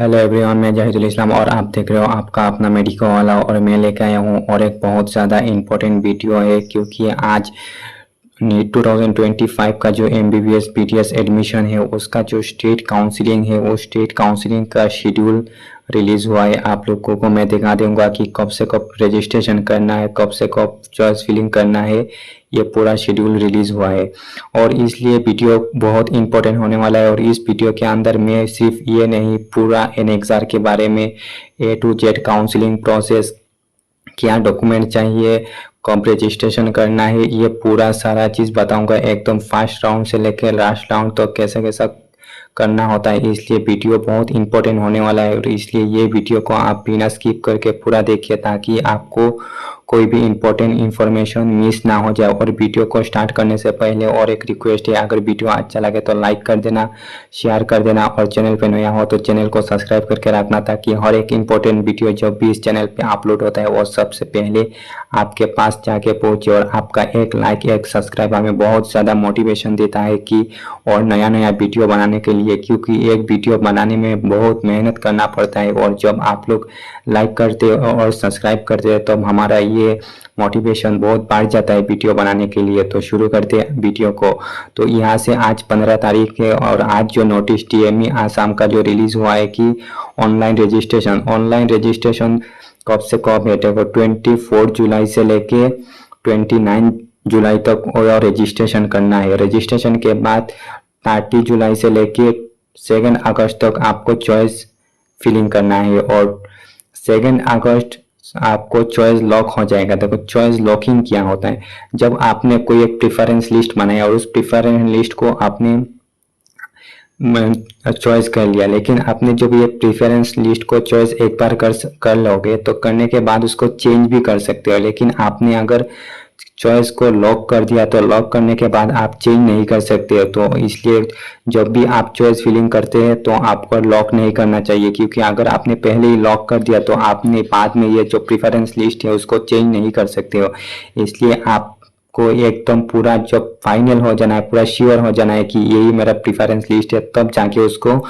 Hello everyone, मैं जाहिदुल इस्लाम और आप देख रहे हो आपका अपना मेडिको वाला। और मैं लेकर आया हूँ और एक बहुत ज़्यादा इम्पोर्टेंट वीडियो है, क्योंकि आज नीट 2025 का जो एमबीबीएस पीटीएस एडमिशन है उसका जो स्टेट काउंसलिंग है वो स्टेट काउंसलिंग का शेड्यूल रिलीज़ हुआ है। आप लोगों को मैं दिखा दूंगा कि कब से कब रजिस्ट्रेशन करना है, कब से कब चॉइस फिलिंग करना है। ये पूरा शेड्यूल रिलीज़ हुआ है और इसलिए वीडियो बहुत इंपॉर्टेंट होने वाला है। और इस वीडियो के अंदर मैं सिर्फ ये नहीं, पूरा एनेक्सआर के बारे में ए टू जेड काउंसलिंग प्रोसेस, क्या डॉक्यूमेंट चाहिए, कब रजिस्ट्रेशन करना है, ये पूरा सारा चीज़ बताऊंगा। एकदम फर्स्ट राउंड से लेकर लास्ट राउंड तक कैसा कैसा करना होता है। इसलिए वीडियो बहुत इंपॉर्टेंट होने वाला है और इसलिए ये वीडियो को आप बिना स्किप करके पूरा देखिए, ताकि आपको कोई भी इंपॉर्टेंट इंफॉर्मेशन मिस ना हो जाए। और वीडियो को स्टार्ट करने से पहले और एक रिक्वेस्ट है, अगर वीडियो अच्छा लगे तो लाइक कर देना, शेयर कर देना और चैनल पे नया हो तो चैनल को सब्सक्राइब करके रखना, ताकि हर एक इंपॉर्टेंट वीडियो जब भी इस चैनल पे अपलोड होता है वो सबसे पहले आपके पास जाके पहुंचे। और आपका एक लाइक, एक सब्सक्राइब हमें बहुत ज़्यादा मोटिवेशन देता है कि और नया नया वीडियो बनाने के लिए, क्योंकि एक वीडियो बनाने में बहुत मेहनत करना पड़ता है। और जब आप लोग लाइक करते हो और सब्सक्राइब करते हो तो हमारा ये मोटिवेशन बहुत बढ़ जाता है वीडियो बनाने के लिए। तो शुरू करते हैं वीडियो को। तो यहाँ से आज 15 तारीख है और आज जो नोटिस टीएमई आसाम का जो रिलीज हुआ है कि ऑनलाइन रजिस्ट्रेशन कब से कब है। देखो 24 जुलाई से लेके 29 जुलाई तक और रजिस्ट्रेशन करना है। रजिस्ट्रेशन के बाद 30 जुलाई से लेके 2 अगस्त तक आपको चॉइस फिलिंग करना है और 2 अगस्त आपको चॉइस लॉक हो जाएगा। देखो चॉइस लॉकिंग क्या होता है, जब आपने कोई एक प्रेफरेंस लिस्ट बनाया और उस प्रेफरेंस लिस्ट को आपने चॉइस कर लिया, लेकिन आपने जब ये प्रेफरेंस लिस्ट को चॉइस एक बार कर लोगे तो करने के बाद उसको चेंज भी कर सकते हो। लेकिन आपने अगर चॉइस को लॉक कर दिया तो लॉक करने के बाद आप चेंज नहीं कर सकते हो। तो इसलिए जब भी आप चॉइस फिलिंग करते हैं तो आपको लॉक नहीं करना चाहिए, क्योंकि अगर आपने पहले ही लॉक कर दिया तो आपने बाद में ये जो प्रेफरेंस लिस्ट है उसको चेंज नहीं कर सकते हो। इसलिए आपको एकदम पूरा जब फाइनल हो जाना है, पूरा श्योर हो जाना है कि यही मेरा प्रेफरेंस लिस्ट है, तब जाके उसको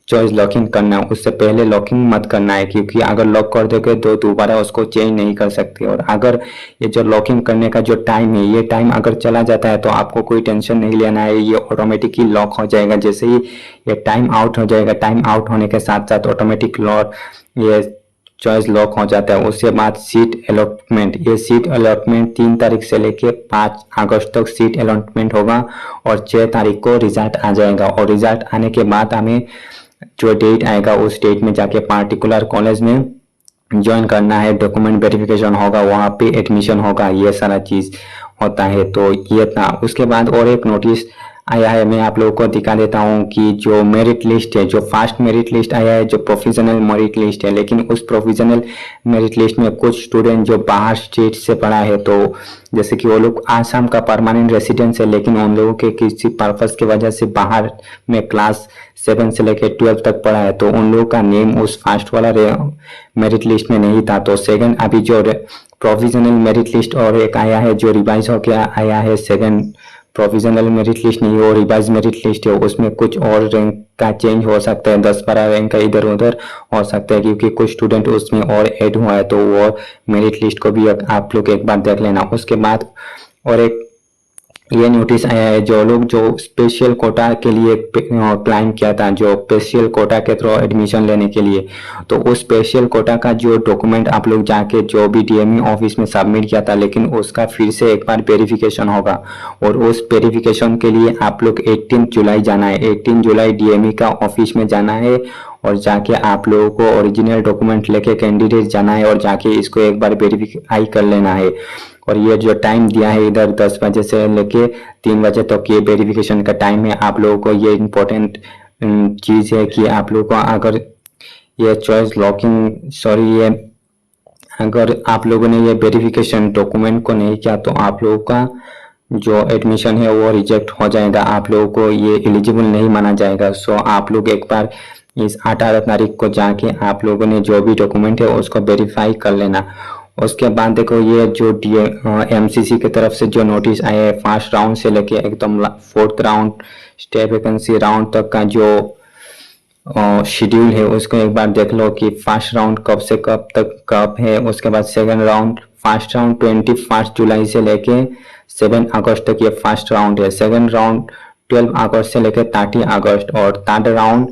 चॉइस लॉकिंग करना है। उससे पहले लॉकिंग मत करना है, क्योंकि अगर लॉक कर दोगे तो दोबारा उसको चेंज नहीं कर सकते। और अगर ये जो लॉकिंग करने का जो टाइम है, ये टाइम अगर चला जाता है तो आपको कोई टेंशन नहीं लेना है, ये ऑटोमेटिकली लॉक हो जाएगा। जैसे ही ये टाइम आउट हो जाएगा, टाइम आउट होने के साथ साथ ऑटोमेटिक लॉक ये चॉइस लॉक हो जाता है। उसके बाद सीट अलॉटमेंट, ये सीट अलॉटमेंट 3 तारीख से लेके 5 अगस्त तक सीट अलॉटमेंट होगा और 6 तारीख को रिजल्ट आ जाएगा। और रिजल्ट आने के बाद हमें जो डेट आएगा उस डेट में जाके पार्टिकुलर कॉलेज में ज्वाइन करना है, डॉक्यूमेंट वेरिफिकेशन होगा, वहाँ पे एडमिशन होगा, ये सारा चीज़ होता है। तो ये था। उसके बाद और एक नोटिस आया है, मैं आप लोगों को दिखा देता हूँ कि जो मेरिट लिस्ट है, जो फर्स्ट मेरिट लिस्ट आया है, जो प्रोविजनल मेरिट लिस्ट है, लेकिन उस प्रोविजनल मेरिट लिस्ट में कुछ स्टूडेंट जो बाहर स्टेट से पढ़ा है, तो जैसे कि वो लोग आसाम का परमानेंट रेसिडेंस है, लेकिन उन लोगों के किसी पर्पस की वजह से बाहर में क्लास 7 से लेकर 12 तक पढ़ा है, तो उन लोगों का नेम उस फर्स्ट वाला मेरिट लिस्ट में नहीं था। तो सेकंड अभी जो प्रोविजनल मेरिट लिस्ट और एक आया है जो रिवाइज होकर आया है, सेकंड प्रोविजनल मेरिट लिस्ट नहीं वो रिवाइज मेरिट लिस्ट है, उसमें कुछ और रैंक का चेंज हो सकता है, 10-12 रैंक का इधर उधर हो सकता है, क्योंकि कुछ स्टूडेंट उसमें और ऐड हुआ है। तो वो मेरिट लिस्ट को भी आप लोग एक बार देख लेना। उसके बाद और एक ये नोटिस आया है, जो लोग जो स्पेशल कोटा के लिए अप्लाई किया था, जो स्पेशल कोटा के थ्रू एडमिशन लेने के लिए, तो उस स्पेशल कोटा का जो डॉक्यूमेंट आप लोग जाके जो भी डीएमई ऑफिस में सबमिट किया था, लेकिन उसका फिर से एक बार वेरिफिकेशन होगा। और उस वेरिफिकेशन के लिए आप लोग 18 जुलाई जाना है, 18 जुलाई डीएमई का ऑफिस में जाना है और जाके आप लोगों को ओरिजिनल डॉक्यूमेंट लेके कैंडिडेट जाना है और जाके इसको एक बार वेरीफाई कर लेना है। और ये जो टाइम दिया है इधर 10 बजे से लेके 3 बजे तक ये वेरिफिकेशन का टाइम है। आप लोगों को ये इम्पोर्टेंट चीज़ है कि आप लोगों को अगर ये चॉइस लॉकिंग ये अगर आप लोगों ने ये वेरिफिकेशन डॉक्यूमेंट को नहीं किया तो आप लोगों का जो एडमिशन है वो रिजेक्ट हो जाएगा, आप लोगों को ये एलिजिबल नहीं माना जाएगा। सो आप लोग एक बार इस 18 तारीख को जाके आप लोगों ने जो भी डॉक्यूमेंट है उसको वेरीफाई कर लेना। उसके बाद देखो ये जो एमसीसी की तरफ से जो नोटिस आया है, फर्स्ट राउंड से लेके एकदम 4th round state vacancy round तक का जो शेड्यूल है उसको एक बार देख लो कि फर्स्ट राउंड कब से कब तक कब है। उसके बाद सेकंड राउंड, फर्स्ट राउंड 21 जुलाई से लेके 7 अगस्त तक ये फर्स्ट राउंड है। सेकंड राउंड 12 अगस्त से लेके 30 अगस्त और थर्ड राउंड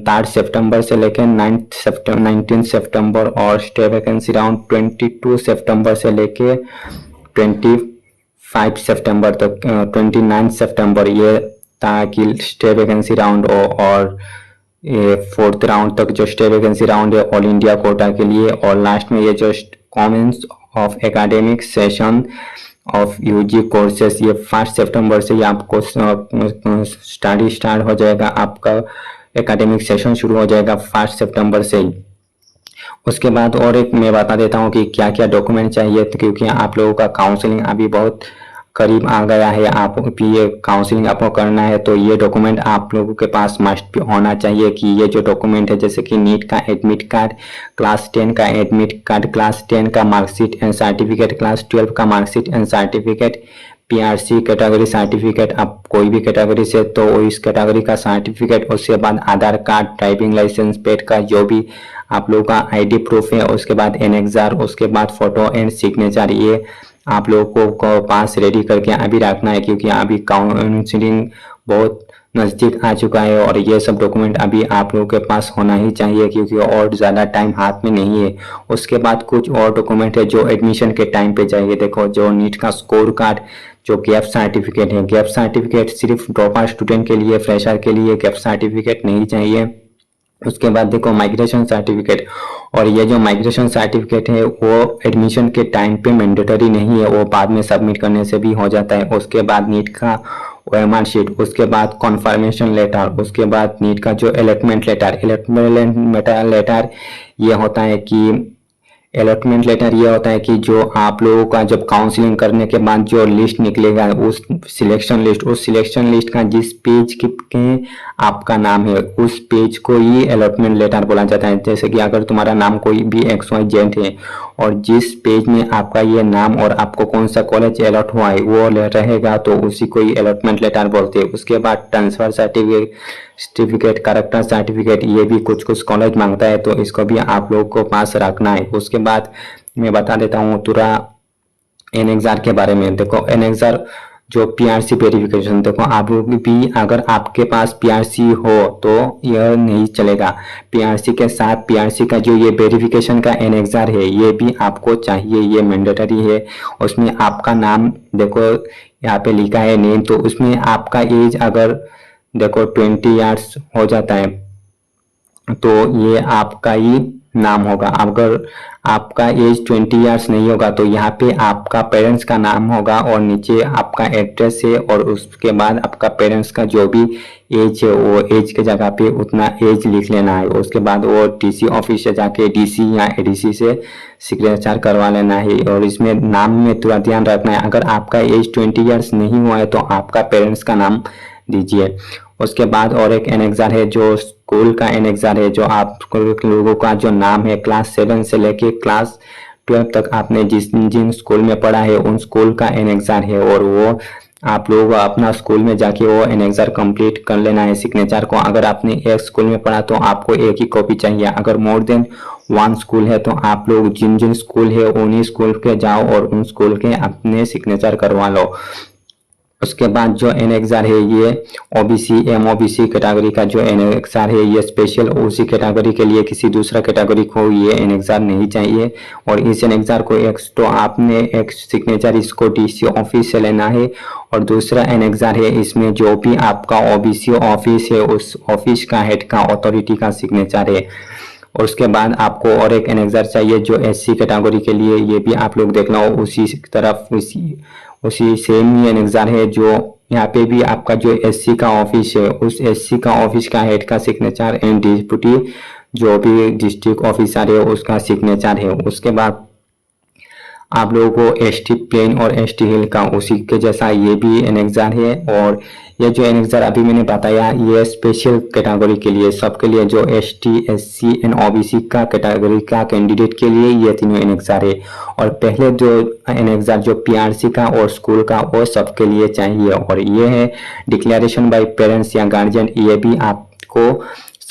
3 सितंबर से लेकर 19 सितंबर और स्टे वैकेंसी राउंड 22 सितंबर से लेके 25 सितंबर तक, 29 सितंबर ये ताकि स्टे वैकेंसी राउंड हो। और ये फोर्थ राउंड तक जो स्टे वैकेंसी राउंड है ऑल इंडिया कोटा के लिए। और लास्ट में ये जो commence of academic session of UG courses ये 1 सितंबर से ही आपको स्टडी स्टार्ट हो जाएगा, आपका एकेडमिक सेशन शुरू हो जाएगा 1 सितंबर से ही। उसके बाद और एक मैं बता देता हूँ कि क्या क्या डॉक्यूमेंट चाहिए, तो क्योंकि आप लोगों का काउंसलिंग अभी बहुत करीब आ गया है, आप ये काउंसलिंग आपको करना है तो ये डॉक्यूमेंट आप लोगों के पास मस्ट होना चाहिए। कि ये जो डॉक्यूमेंट है जैसे कि नीट का एडमिट कार्ड, क्लास 10 का एडमिट कार्ड, क्लास 10 का मार्कशीट एंड सर्टिफिकेट, क्लास 12 का marksheet and certificate, PRC category certificate, आप कोई भी कैटेगरी से तो इस कैटेगरी का सर्टिफिकेट। उसके बाद आधार कार्ड, ड्राइविंग लाइसेंस, पेड का जो भी आप लोगों का आईडी प्रूफ है, उसके बाद एनेक्सर, उसके बाद फोटो एंड सिग्नेचर, ये आप लोगों को पास रेडी करके अभी रखना है क्योंकि अभी काउंसलिंग बहुत नज़दीक आ चुका है और ये सब डॉक्यूमेंट अभी आप लोगों के पास होना ही चाहिए क्योंकि और ज़्यादा टाइम हाथ में नहीं है। उसके बाद कुछ और डॉक्यूमेंट है जो एडमिशन के टाइम पे चाहिए। देखो जो नीट का स्कोर कार्ड, जो गैप सर्टिफिकेट है, गैप सर्टिफिकेट सिर्फ ड्रॉपर स्टूडेंट के लिए, फ्रेशर के लिए गैप सर्टिफिकेट नहीं चाहिए। उसके बाद देखो माइग्रेशन सर्टिफिकेट, और ये जो माइग्रेशन सर्टिफिकेट है वो एडमिशन के टाइम पे मैंडेटरी नहीं है, वो बाद में सबमिट करने से भी हो जाता है। उसके बाद नीट का ओएमआर शीट, उसके बाद कॉन्फर्मेशन लेटर, उसके बाद नीट का जो अलॉटमेंट लेटर ये होता है कि अलॉटमेंट लेटर ये होता है कि जो आप लोगों का जब काउंसलिंग करने के बाद जो लिस्ट निकलेगा उस सिलेक्शन लिस्ट का जिस पेज के आपका नाम है उस पेज को ही अलॉटमेंट लेटर बोला जाता है। जैसे कि अगर तुम्हारा नाम कोई भी XYZ है और जिस पेज में आपका ये नाम और आपको कौन सा कॉलेज अलॉट हुआ है वो रहेगा तो उसी को ही अलॉटमेंट लेटर बोलते हैं। उसके बाद ट्रांसफर सर्टिफिकेट, कैरेक्टर सर्टिफिकेट, ये भी कुछ कुछ कॉलेज मांगता है तो इसको भी आप लोगों को पास रखना है। उसके बाद मैं बता देता हूँ पूरा एनेक्सर के बारे में। देखो एनेक्सर जो पीआरसी वेरिफिकेशन, देखो आप भी अगर आपके पास पीआरसी हो तो यह नहीं चलेगा। पीआरसी के साथ पीआरसी का जो ये वेरिफिकेशन का एनेक्सर है ये भी आपको चाहिए, ये मैंडेटरी है। उसमें आपका नाम देखो यहाँ पे लिखा है नेम, तो उसमें आपका एज अगर देखो 20 ईयर्स हो जाता है तो ये आपका ही नाम होगा। अगर आपका एज 20 ईयर्स नहीं होगा तो यहाँ पे आपका पेरेंट्स का नाम होगा और नीचे आपका एड्रेस है और उसके बाद आपका पेरेंट्स का जो भी एज है वो एज के जगह पे उतना एज लिख लेना है। उसके बाद वो डीसी ऑफिस से जाके डीसी या एडीसी से सिग्नेचर करवा लेना है। और इसमें नाम में थोड़ा ध्यान रखना है, अगर आपका एज 20 ईयर्स नहीं हुआ है तो आपका पेरेंट्स का नाम दीजिए। उसके बाद और एक एनेक्सर है जो स्कूल का एनेक्सर है, जो आप लोगों का जो नाम है क्लास 7 से लेके क्लास 12 तक आपने जिन स्कूल में पढ़ा है उन स्कूल का एनेक्सर है और वो आप लोगों को अपना स्कूल में जाके वो एनेक्सर कंप्लीट कर लेना है सिग्नेचर को। अगर आपने एक स्कूल में पढ़ा तो आपको एक ही कॉपी चाहिए। अगर मोर देन 1 स्कूल है तो आप लोग जिन स्कूल है उन्हीं स्कूल के जाओ और उन स्कूल के अपने सिग्नेचर करवा लो। उसके बाद जो एनेक्सर है ये ओबीसी MOBC कैटेगरी का जो एनेक्सर है ये स्पेशल ओसी कैटेगरी के लिए, किसी दूसरा कैटेगरी को ये एनेक्सर नहीं चाहिए। और इस एनेक्सर को एक तो आपने एक सिग्नेचर इसको डीसी ऑफिस से लेना है और दूसरा एनेक्सर है इसमें जो भी आपका ओबीसी ऑफिस है उस ऑफिस का हेड का अथॉरिटी का सिग्नेचर है। और उसके बाद आपको और एक एनेक्सर चाहिए जो SC कैटेगरी के लिए, ये भी आप लोग देखना हो उसी तरफ उसी सेम ही एनेक्सर है जो यहाँ पे भी आपका जो SC का ऑफिस है उस SC का ऑफिस का हेड का सिग्नेचर एंड डिप्टी जो भी डिस्ट्रिक्ट ऑफिसर है उसका सिग्नेचर है। उसके बाद आप लोगों को ST प्लेन और ST हिल का उसी के जैसा ये भी एनेक्सर है। और ये जो एनेक्सर अभी मैंने बताया ये स्पेशल कैटेगरी के लिए, सबके लिए जो ST SC एंड OBC का कैटेगरी का कैंडिडेट के लिए ये तीनों एनेक्सर है। और पहले जो एनेक्सर जो पीआरसी का और स्कूल का वो सबके लिए चाहिए। और ये है डिक्लेरेशन बाय पेरेंट्स या गार्जियन, ये भी आपको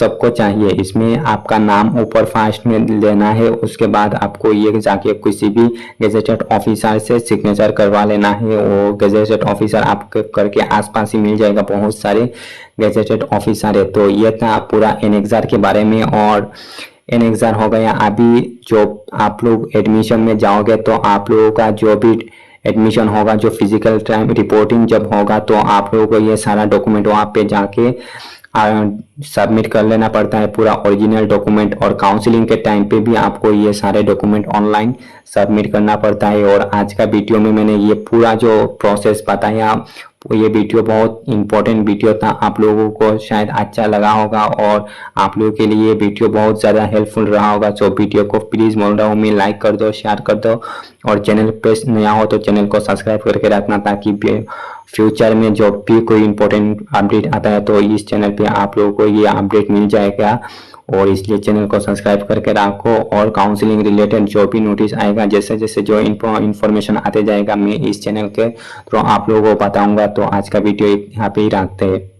सबको चाहिए। इसमें आपका नाम ऊपर फर्स्ट में लेना है, उसके बाद आपको ये जाके किसी भी गजेटेड ऑफिसर से सिग्नेचर करवा लेना है। वो गजेटेड ऑफिसर आपके करके आसपास ही मिल जाएगा, बहुत सारे गजेटेड ऑफिसर है। तो ये था पूरा एनेक्जर के बारे में। और एनेक्जर हो गया। अभी जो आप लोग एडमिशन में जाओगे तो आप लोगों का जो भी एडमिशन होगा, जो फिजिकल टाइम रिपोर्टिंग जब होगा, तो आप लोगों को ये सारा डॉक्यूमेंट वहाँ पे जाके सबमिट कर लेना पड़ता है, पूरा ओरिजिनल डॉक्यूमेंट। और काउंसलिंग के टाइम पे भी आपको ये सारे डॉक्यूमेंट ऑनलाइन सबमिट करना पड़ता है। और आज का वीडियो में मैंने ये पूरा जो प्रोसेस बताया, ये वीडियो बहुत इंपॉर्टेंट वीडियो था, आप लोगों को शायद अच्छा लगा होगा और आप लोगों के लिए ये वीडियो बहुत ज़्यादा हेल्पफुल रहा होगा। तो वीडियो को प्लीज़ बोल रहा हूँ मैं, लाइक कर दो, शेयर कर दो, और चैनल पे नया हो तो चैनल को सब्सक्राइब करके रखना, ताकि फ्यूचर में जो भी कोई इंपॉर्टेंट अपडेट आता है तो इस चैनल पे आप लोगों को ये अपडेट मिल जाएगा। और इसलिए चैनल को सब्सक्राइब करके रखो। और काउंसलिंग रिलेटेड जो भी नोटिस आएगा, जैसे जैसे जो इन्फॉर्मेशन आते जाएगा, मैं इस चैनल के थ्रू आप लोगों को बताऊंगा। तो आज का वीडियो यहाँ पे ही रखते हैं।